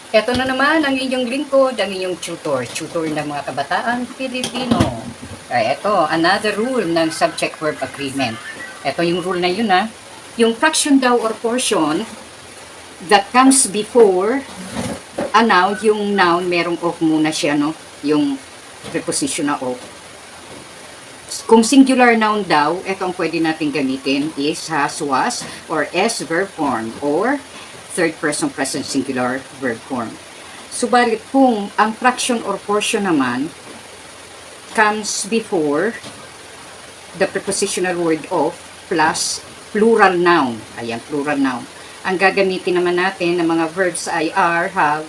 Eto na naman ang inyong lingkod, ang inyong tutor ng mga kabataan Pilipino. Eto, another rule ng subject-verb agreement. Eto yung rule na yun yung fraction daw or portion that comes before a noun, yung noun, merong of muna siya, no? Yung preposition na of. Kung singular noun daw, ito ang pwede natin gamitin is has, was, or s verb form, or third person present singular verb form. Subalit kung ang fraction or portion naman comes before the prepositional word of plus plural noun. Ayan, plural noun. Ang gagamitin naman natin ng mga verbs ay are, have,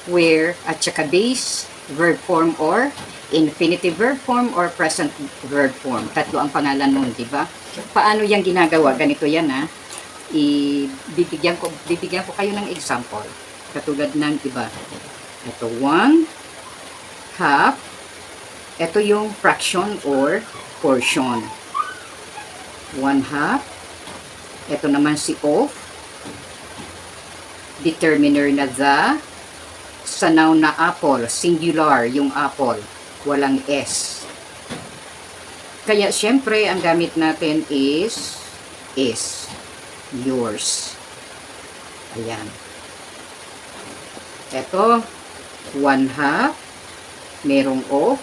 were, at saka base, verb form or infinitive verb form or present verb form. Tatlo ang pangalan nun, di ba? Paano yan ginagawa? Ganito yan bibigyan ko kayo ng example. Katulad ng iba. Ito, 1 half. Ito yung fraction or portion. 1 half. Ito naman si of. Determiner na the. Sa noun na apple, singular yung apple. Walang s. Kaya syempre ang gamit natin is yours. Ayan. Ito, 1 half. Merong of.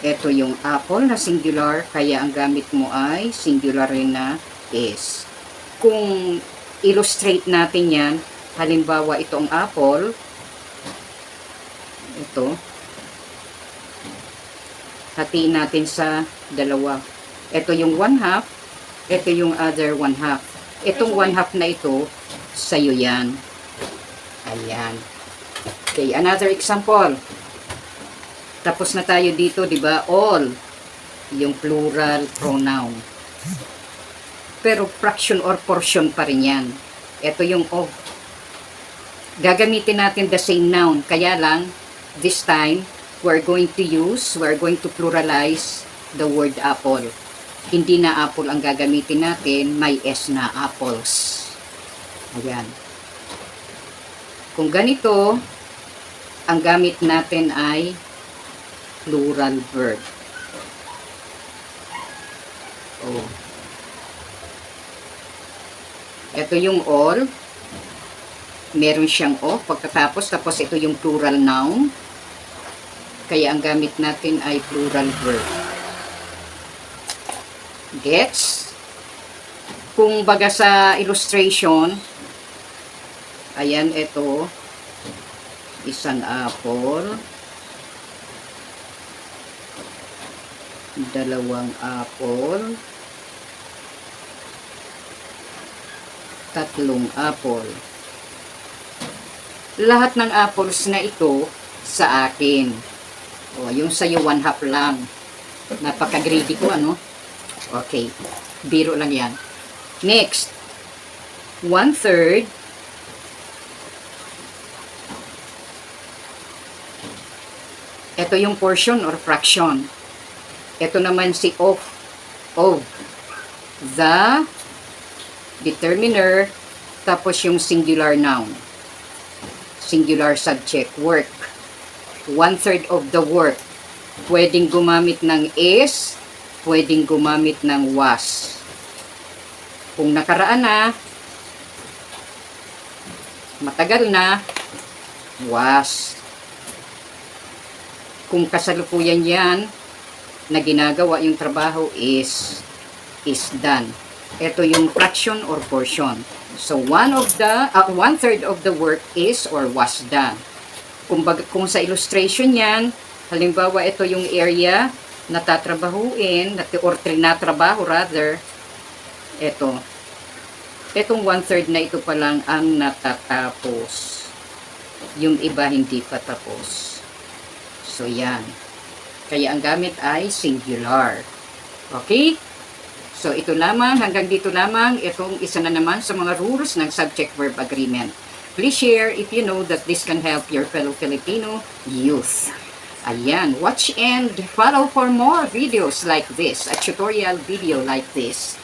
Ito yung apple na singular, kaya ang gamit mo ay singular rin na is. Kung illustrate natin yan, halimbawa itong apple, ito, hatiin natin sa dalawa. Ito yung 1 half, ito yung other 1 half. Itong 1 half na ito, sa'yo yan. Ayan. Okay, another example. Tapos na tayo dito, di ba? All, yung plural pronoun. Pero fraction or portion pa rin yan. Ito yung of. Gagamitin natin the same noun. Kaya lang, this time, we're going to pluralize the word apple. Hindi na apple ang gagamitin natin, may s na apples. Ayan. Kung ganito, ang gamit natin ay plural verb. Oh. Ito yung all. Meron siyang of pagkatapos. Tapos ito yung plural noun. Kaya ang gamit natin ay plural verb. Gets? Kung baga sa illustration, ayan, ito, isang apple, dalawang apple, tatlong apple. Lahat ng apples na ito sa akin. O, yung sa'yo 1 half lang. Napaka-greedy ko, ano? Okay. Biro lang yan. Next. 1/3. Ito yung portion or fraction. Ito naman si of. The determiner, tapos yung singular noun. Singular subject, work. 1/3 of the work. Pwedeng gumamit ng is, pwedeng gumamit ng was. Kung nakaraan na, matagal na, was. Kung kasalukuyan yan, na ginagawa yung trabaho is done. Ito yung fraction or portion. So, 1/3 of the work is or was done. Kung sa illustration yan, halimbawa ito yung area na tatrabahuin, or trinatrabaho rather, itong 1/3 na ito pa lang ang natatapos. Yung iba hindi pa tapos. So, yan. Kaya ang gamit ay singular. Okay? So, ito lamang, hanggang dito lamang, itong isa na naman sa mga rules ng subject-verb agreement. Please share if you know that this can help your fellow Filipino youth. Ayan, watch and follow for more videos like this, a tutorial video like this.